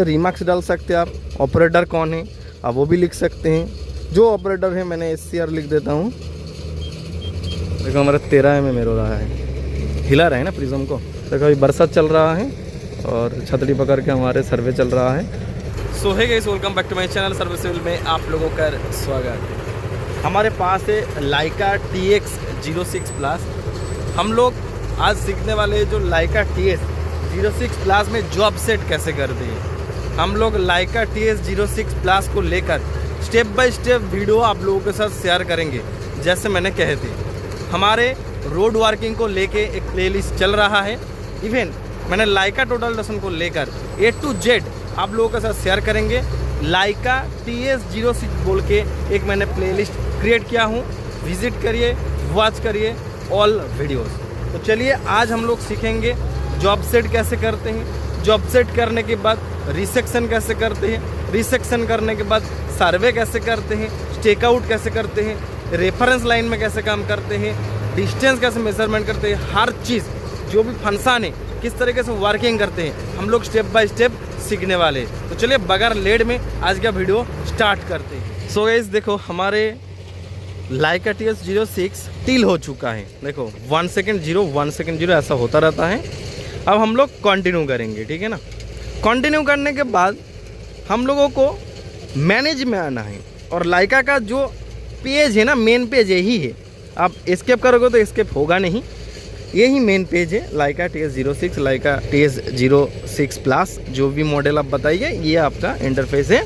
Remarks डाल सकते हैं आप, ऑपरेटर कौन है आप वो भी लिख सकते हैं। जो ऑपरेटर है मैंने SCR लिख देता हूँ। देखो हमारा 13 में हो रहा है, हिला रहा है ना प्रिज्म को। देखो अभी बरसात चल रहा है और छतरी पकड़ के हमारे सर्वे चल रहा है। So hi guys, welcome back to my channel survey civil में आप लोगों का स्वागत। हमारे पास है लाइका TX06 प्लस। हम लोग आज सीखने वाले जो लाइका TX06 प्लस में जॉब सेट कैसे करते हैं। हम लोग लाइका TX06 प्लस को लेकर स्टेप बाय स्टेप वीडियो आप लोगों के साथ शेयर करेंगे। जैसे मैंने कहे थे, हमारे रोड वर्किंग को लेके एक प्लेलिस्ट चल रहा है। इवन मैंने लाइका टोटल डसन को लेकर A to Z आप लोगों के साथ शेयर करेंगे। लाइका TX06 बोल के एक मैंने प्लेलिस्ट क्रिएट किया हूँ, विजिट करिए, वॉच करिए ऑल वीडियोस। तो चलिए आज हम लोग सीखेंगे जॉब सेट कैसे करते हैं। जॉब सेट करने के बाद रिसेक्शन कैसे करते हैं, रिसेक्शन करने के बाद सर्वे कैसे करते हैं, स्टेकआउट कैसे करते हैं, रेफरेंस लाइन में कैसे काम करते हैं, डिस्टेंस कैसे मेजरमेंट करते हैं, हर चीज़ जो भी फंक्शन है किस तरीके से वर्किंग करते हैं हम लोग स्टेप बाय स्टेप सीखने वाले हैं। तो चलिए बगैर लेट में आज का वीडियो स्टार्ट करते हैं। सो गाइस देखो हमारे लाइका TX06 टील हो चुका है। देखो 1 सेकेंड 0 1 सेकेंड 0 ऐसा होता रहता है। अब हम लोग कंटिन्यू करेंगे, ठीक है ना। कंटिन्यू करने के बाद हम लोगों को मैनेज में आना है और लाइका का जो पेज है ना, मेन पेज यही है। आप एस्केप करोगे तो एस्केप होगा नहीं, यही मेन पेज है लाइका TX06, लाइका TX06 प्लस। जो भी मॉडल आप बताइए ये आपका इंटरफेस है।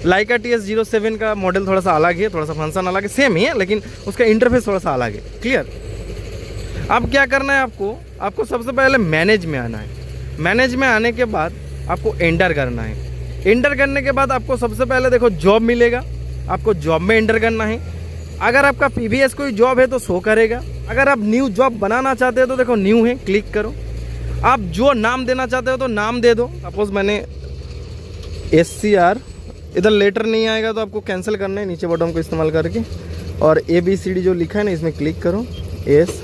लाइका TX07 का मॉडल थोड़ा सा अलग है, थोड़ा सा फंक्शन अलग है, सेम ही है लेकिन उसका इंटरफेस थोड़ा सा अलग है। क्लियर। अब क्या करना है आपको सबसे पहले मैनेज में आना है। मैनेज में आने के बाद आपको एंटर करना है। एंटर करने के बाद आपको सबसे पहले देखो जॉब मिलेगा, आपको जॉब में एंटर करना है। अगर आपका PVS कोई जॉब है तो शो करेगा। अगर आप न्यू जॉब बनाना चाहते हो तो देखो न्यू है, क्लिक करो। आप जो नाम देना चाहते हो तो नाम दे दो। सपोज मैंने SCR, इधर लेटर नहीं आएगा तो आपको कैंसिल करना है नीचे बटन को इस्तेमाल करके। और ABCD जो लिखा है ना इसमें क्लिक करो, SCR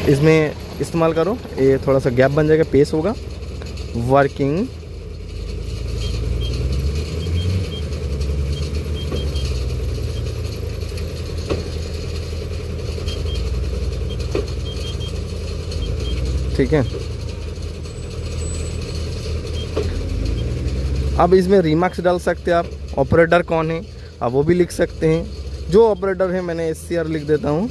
इसमें इस्तेमाल करो। ये थोड़ा सा गैप बन जाएगा, पेस होगा। वर्किंग ठीक है। अब इसमें रिमार्क्स डाल सकते हैं आप, ऑपरेटर कौन है आप वो भी लिख सकते हैं। जो ऑपरेटर है मैंने SCR लिख देता हूँ,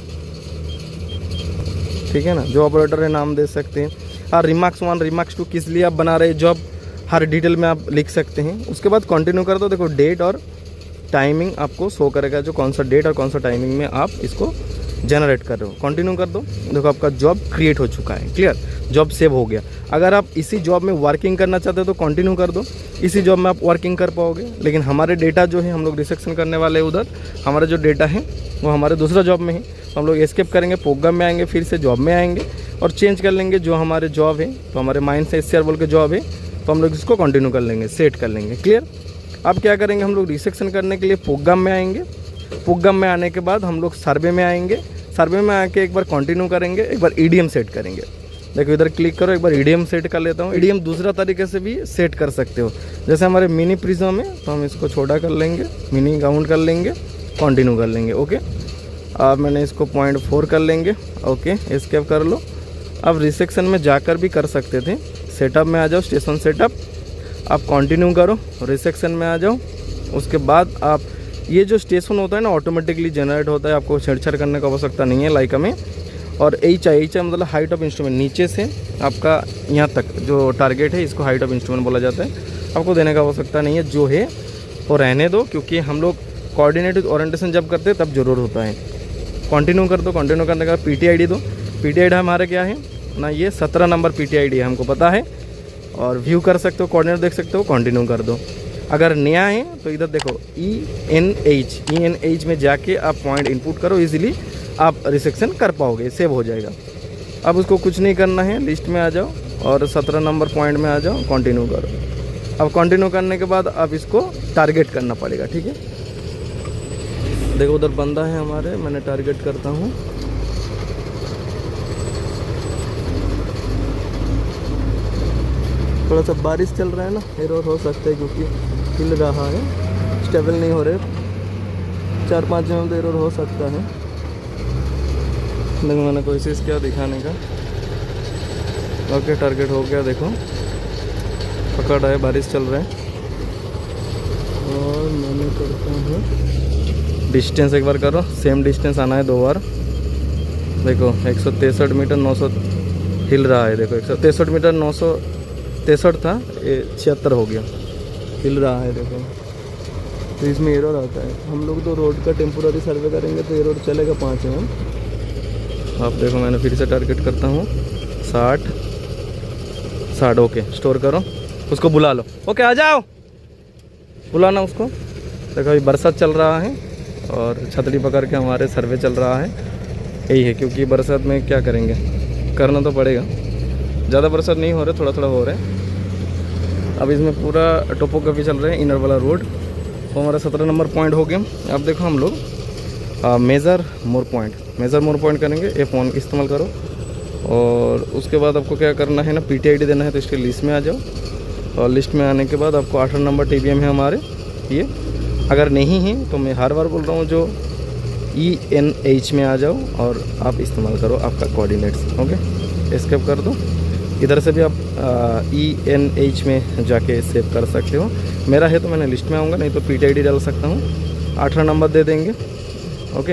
ठीक है ना। जो ऑपरेटर है नाम दे सकते हैं। और रिमार्क्स 1 रिमार्क्स 2 किस लिए आप बना रहे जॉब, हर डिटेल में आप लिख सकते हैं। उसके बाद कंटिन्यू कर दो। देखो डेट और टाइमिंग आपको शो करेगा, जो कौन सा डेट और कौन सा टाइमिंग में आप इसको जनरेट कर रहे हो। कंटिन्यू कर दो। देखो आपका जॉब क्रिएट हो चुका है। क्लियर, जॉब सेव हो गया। अगर आप इसी जॉब में वर्किंग करना चाहते हो तो कंटिन्यू कर दो, इसी जॉब में आप वर्किंग कर पाओगे। लेकिन हमारे डेटा जो है हम लोग रिसेक्शन करने वाले हैं, उधर हमारा जो डेटा है वो हमारे दूसरा जॉब में है। तो हम लोग एस्केप करेंगे, प्रोग्राम में आएंगे, फिर से जॉब में आएंगे और चेंज कर लेंगे जो हमारे जॉब है। तो हमारे माइंड से SCR बोल के जॉब है तो हम लोग इसको कंटिन्यू कर लेंगे, सेट कर लेंगे। क्लियर। अब क्या करेंगे, हम लोग रिसेक्शन करने के लिए प्रोग्राम में आएंगे। प्रोग्राम में आने के बाद हम लोग सर्वे में आएंगे। सर्वे में आके एक बार कंटिन्यू करेंगे, एक बार EDM सेट करेंगे। देखो इधर क्लिक करो, एक बार EDM सेट कर लेता हूँ। EDM दूसरा तरीके से भी सेट कर सकते हो। जैसे हमारे मिनी प्रिज्म है तो हम इसको छोटा कर लेंगे, मिनी काउंट कर लेंगे, कंटिन्यू कर लेंगे। ओके, अब मैंने इसको 0.4 कर लेंगे। ओके, एस्केप कर लो। अब रिसेक्शन में जाकर भी कर सकते थे। सेटअप में आ जाओ, स्टेशन सेटअप, आप कंटिन्यू करो, रिसेक्शन में आ जाओ। उसके बाद आप ये जो स्टेशन होता है ना ऑटोमेटिकली जनरेट होता है, आपको छेड़छाड़ करने की आवश्यकता नहीं है लाइका में। और एच आई मतलब हाइट ऑफ इंस्ट्रूमेंट, नीचे से आपका यहाँ तक जो टारगेट है इसको हाइट ऑफ इंस्ट्रूमेंट बोला जाता है। आपको देने का आवश्यकता नहीं है, जो है वो रहने दो, क्योंकि हम लोग कोऑर्डिनेटेड ओरिएंटेशन जब करते हैं तब जरूर होता है। कंटिन्यू कर दो। कंटिन्यू करने का PTID दो। PTID हमारा क्या है ना, ये 17 नंबर PTID है, हमको पता है। और व्यू कर सकते हो, कोऑर्डिनेट देख सकते हो, कंटिन्यू कर दो। अगर नया है तो इधर देखो ENH में जाके आप पॉइंट इनपुट करो, इजीली आप रिसेक्शन कर पाओगे, सेव हो जाएगा। अब उसको कुछ नहीं करना है, लिस्ट में आ जाओ और 17 नंबर पॉइंट में आ जाओ, कंटिन्यू करो। अब कंटिन्यू करने के बाद अब इसको टारगेट करना पड़ेगा, ठीक है। देखो उधर बंदा है हमारे, मैंने टारगेट करता हूँ। थोड़ा सा बारिश चल रहा है ना, एरर हो सकता है क्योंकि हिल रहा है, स्टेबल नहीं हो रहे। 4-5 जगह तो एरर हो सकता है, लेकिन मैंने कोशिश किया दिखाने का। ओके, टारगेट हो गया, देखो पकड़ रहा है, बारिश चल रहा है। और मैंने करता हूँ डिस्टेंस, एक बार करो, सेम डिस्टेंस आना है 2 बार। देखो 163 मीटर 900 हिल रहा है, देखो 163 मीटर 963 था, ये 76 हो गया, हिल रहा है देखो। तो इसमें एरर आता है। हम लोग तो रोड का टेम्पोररी सर्वे करेंगे तो एरर चलेगा 5 mm। आप देखो मैंने फिर से टारगेट करता हूँ 60। ओके, स्टोर करो, उसको बुला लो। ओके, आ जाओ, बुलाना उसको। देखो अभी बरसात चल रहा है और छतरी पकड़ के हमारे सर्वे चल रहा है। यही है, क्योंकि बरसात में क्या करेंगे, करना तो पड़ेगा। ज़्यादा बरसात नहीं हो रहा, थोड़ा थोड़ा हो रहा है। अब इसमें पूरा टोपोग्राफी चल रहा है, इनर वाला रोड। तो हमारा 17 नंबर पॉइंट हो गया। अब देखो हम लोग मेज़र मोर पॉइंट करेंगे। ये फ़ोन इस्तेमाल करो और उसके बाद आपको क्या करना है ना, PTID देना है। तो इसके लिस्ट में आ जाओ और लिस्ट में आने के बाद आपको 18 नंबर TBM है हमारे ये। अगर नहीं है तो मैं हर बार बोल रहा हूँ, जो ENH में आ जाओ और आप इस्तेमाल करो आपका कोऑर्डिनेट्स। ओके, एस्केप कर दो। इधर से भी आप ENH में जाके सेव कर सकते हो। मेरा है तो मैंने लिस्ट में आऊँगा, नहीं तो PTID डाल सकता हूँ। 18 नंबर दे देंगे। ओके,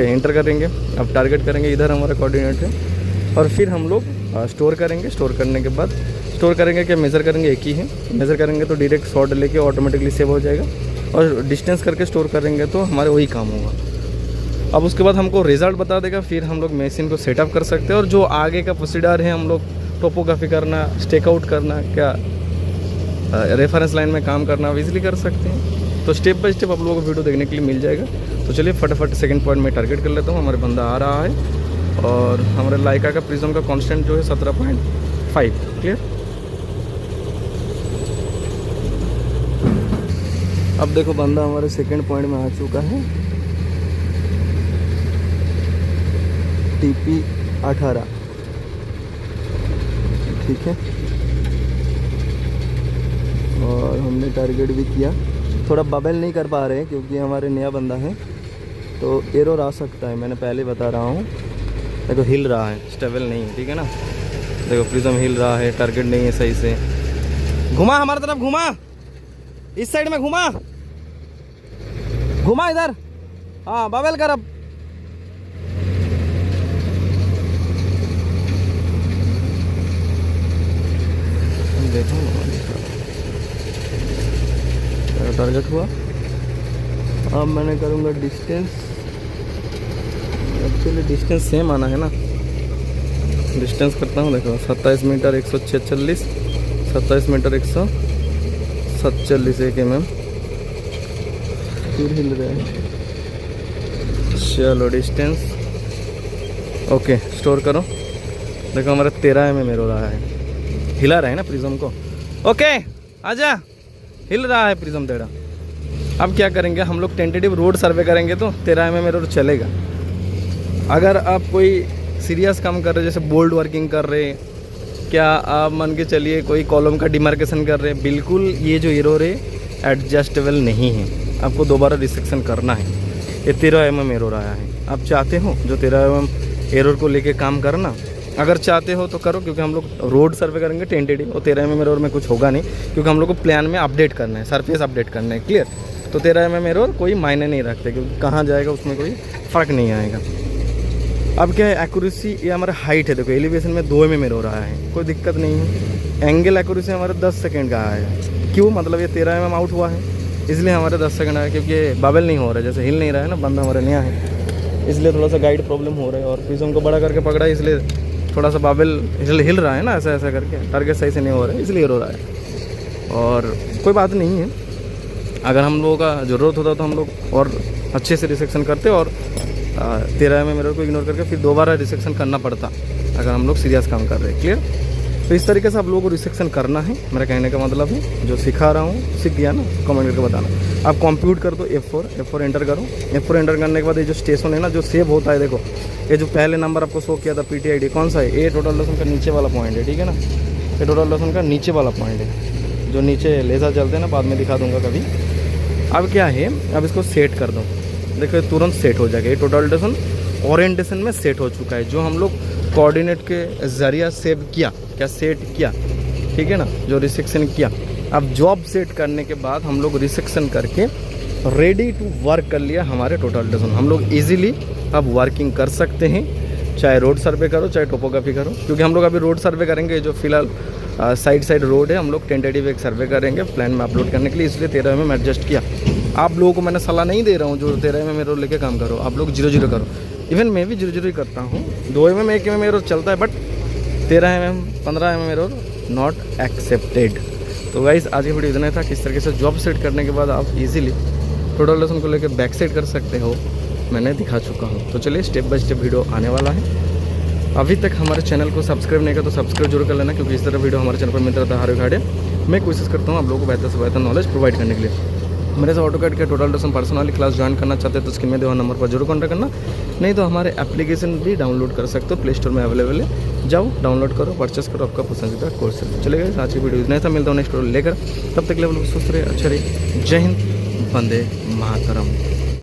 एंटर करेंगे। अब टारगेट करेंगे, इधर हमारा कोऑर्डिनेट है। और फिर हम लोग स्टोर करेंगे। स्टोर करने के बाद स्टोर करेंगे क्या, मेज़र करेंगे, एक ही है। मेज़र करेंगे तो डायरेक्ट शॉट लेके ऑटोमेटिकली सेव हो जाएगा। और डिस्टेंस करके स्टोर करेंगे तो हमारे वही काम होगा। अब उसके बाद हमको रिज़ल्ट बता देगा, फिर हम लोग मशीन को सेटअप कर सकते हैं। और जो आगे का प्रोसीडर है, हम लोग टोपोग्राफी करना, स्टेकआउट करना, क्या रेफरेंस लाइन में काम करना, इजीली कर सकते हैं। तो स्टेप बाय स्टेप आप लोगों को वीडियो देखने के लिए मिल जाएगा। तो चलिए फटाफट सेकंड पॉइंट में टारगेट कर लेता हूँ। हमारे बंदा आ रहा है और हमारे लाइका का प्रिज्म का कांस्टेंट जो है 17.5। क्लियर। अब देखो बंदा हमारे सेकंड पॉइंट में आ चुका है, TP 18। ठीक है, और हमने टारगेट भी किया। थोड़ा बबल नहीं कर पा रहे हैं क्योंकि हमारे नया बंदा है, तो एरर आ सकता है। मैंने पहले बता रहा हूँ। देखो हिल रहा है, स्टेबल नहीं है, ठीक है ना। देखो प्रिज्म हिल रहा है, टारगेट नहीं है सही से। घुमा हमारी तरफ, घुमा इस साइड में, घुमा इधर। हाँ, बबल कर। अब देखो टारगेट हुआ। अब मैंने करूँगा डिस्टेंस। एक्चुअली डिस्टेंस सेम आना है ना, डिस्टेंस करता हूँ। देखो 27 मीटर 146, 27 मीटर 147, 1 mm फिर हिल रहा है। चलो डिस्टेंस ओके, स्टोर करो। देखो हमारा 13 mm हो रहा है, हिला रहा है ना प्रिज्म को। ओके, आजा, हिल रहा है प्रिज्म तेरा। अब क्या करेंगे, हम लोग टेंटेटिव रोड सर्वे करेंगे तो 13 mm रोड चलेगा। अगर आप कोई सीरियस काम कर रहे, जैसे बोल्ड वर्किंग कर रहे, क्या आप मान के चलिए कोई कॉलम का डिमार्केशन कर रहे, बिल्कुल ये जो एरर है एडजस्टेबल नहीं है। आपको दोबारा रिसेक्शन करना है। ये 13 mm एरर आया है। आप चाहते हो जो 13 mm एरर को लेके काम करना, अगर चाहते हो तो करो, क्योंकि हम लोग रोड सर्वे करेंगे टेंटेटिव, और 13 mm एरर में कुछ होगा नहीं, क्योंकि हम लोग को प्लान में अपडेट करना है, सरफेस अपडेट करना है। क्लियर। तो 13 mm एरर कोई मायने नहीं रखते, क्योंकि कहाँ जाएगा उसमें कोई फ़र्क नहीं आएगा। अब क्या है, एक्यूरेसी, ये हमारा हाइट है। देखो एलिवेशन में 2 mm हो रहा है, कोई दिक्कत नहीं है। एंगल एक्यूरेसी हमारे 10 सेकंड का है। क्यों, मतलब ये 13 mm आउट हुआ है, इसलिए हमारे 10 सेकंड है, क्योंकि बाबल नहीं हो रहा है, जैसे हिल नहीं रहा है ना, बंदा हमारा नया है, इसलिए थोड़ा सा गाइड प्रॉब्लम हो रहा है। और प्रिज्म को बड़ा करके पकड़ा है, इसलिए थोड़ा सा बाबल हिल रहा है ना, ऐसा ऐसा करके, टारगेट सही से नहीं हो रहा है, इसलिए रो रहा है। और कोई बात नहीं है, अगर हम लोगों का ज़रूरत होता तो हम लोग और अच्छे से रिसेक्शन करते, और 13 mm एरर को इग्नोर करके फिर दोबारा रिसेक्शन करना पड़ता, अगर हम लोग सीरियस काम कर रहे हैं। क्लियर। तो इस तरीके से आप लोगों को रिसेक्शन करना है, मेरा कहने का मतलब है। जो सिखा रहा हूँ, सीख गया ना, कमेंट करके बताना। आप कंप्यूट कर दो, F4 एंटर करो। F4 एंटर करने के बाद ये जो स्टेशन है ना, जो सेव होता है, देखो ये जो पहले नंबर आपको शो किया था PTID, कौन सा है, ये टोटल लोकेशन का नीचे वाला पॉइंट है, ठीक है ना। ये टोटल लहसुन का नीचे वाला पॉइंट है, जो नीचे लेज़र चलते हैं ना, बाद में दिखा दूंगा कभी। अब क्या है, अब इसको सेट कर दो। देखो ये तुरंत सेट हो जाएगा। ये टोटल लहसुन ओरिएंटेशन में सेट हो चुका है, जो हम लोग कोऑर्डिनेट के ज़रिया सेव किया, क्या सेट किया, ठीक है ना, जो रिसेक्शन किया। अब जॉब सेट करने के बाद हम लोग रिसेक्शन करके रेडी टू वर्क कर लिया हमारे टोटल लहसुन। हम लोग इजीली अब वर्किंग कर सकते हैं, चाहे रोड सर्वे करो चाहे टोपोग्राफी करो, क्योंकि हम लोग अभी रोड सर्वे करेंगे। जो फिलहाल साइड रोड है, हम लोग टेंटेटिव एक सर्वे करेंगे प्लान में अपलोड करने के लिए, इसलिए 13 mm एडजस्ट किया। आप लोगों को मैंने सलाह नहीं दे रहा हूँ जो 13 mm रोड लेके काम करो, आप लोग 0-0 करो। इवन मैं भी 0-0 ही करता हूँ। 2 mm 1 mm रोड चलता है, but 13 mm 15 mm road not accepted. तो गाइस आज ये वीडियो इतना था, किस तरीके से जॉब सेट करने के बाद आप इजीली टोटल लहसुन को लेकर बैक सेट कर सकते हो, मैंने दिखा चुका हूँ। तो चलिए स्टेप बाय स्टेप वीडियो आने वाला है। अभी तक हमारे चैनल को सब्सक्राइब नहीं किया तो सब्सक्राइब जरूर कर लेना, क्योंकि इस तरह वीडियो हमारे चैनल पर मिलता रहता है हर एक घंटे। मैं कोशिश करता हूँ आप लोगों को बेहतर से बेहतर नॉलेज प्रोवाइड करने के लिए। मेरे से ऑटोकैड के टोटल लहसुन पर्सनली क्लास ज्वाइन करना चाहते हैं तो स्क्रीन में दिए हुए नंबर पर जरूर कॉन्टैक्ट करना, नहीं तो हमारे एप्लीकेशन भी डाउनलोड कर सकते हो, प्ले स्टोर में अवेलेबल है। जाओ डाउनलोड करो, परचेस करो, आपका पसंदीदा कोर्स है। चलेगा आज की वीडियो इतना था, मिलता हूँ नेक्स्ट वीडियो लेकर। तब तक लेवल सुस्त रहे, अच्छे रहे। जय हिंद, वंदे मातरम।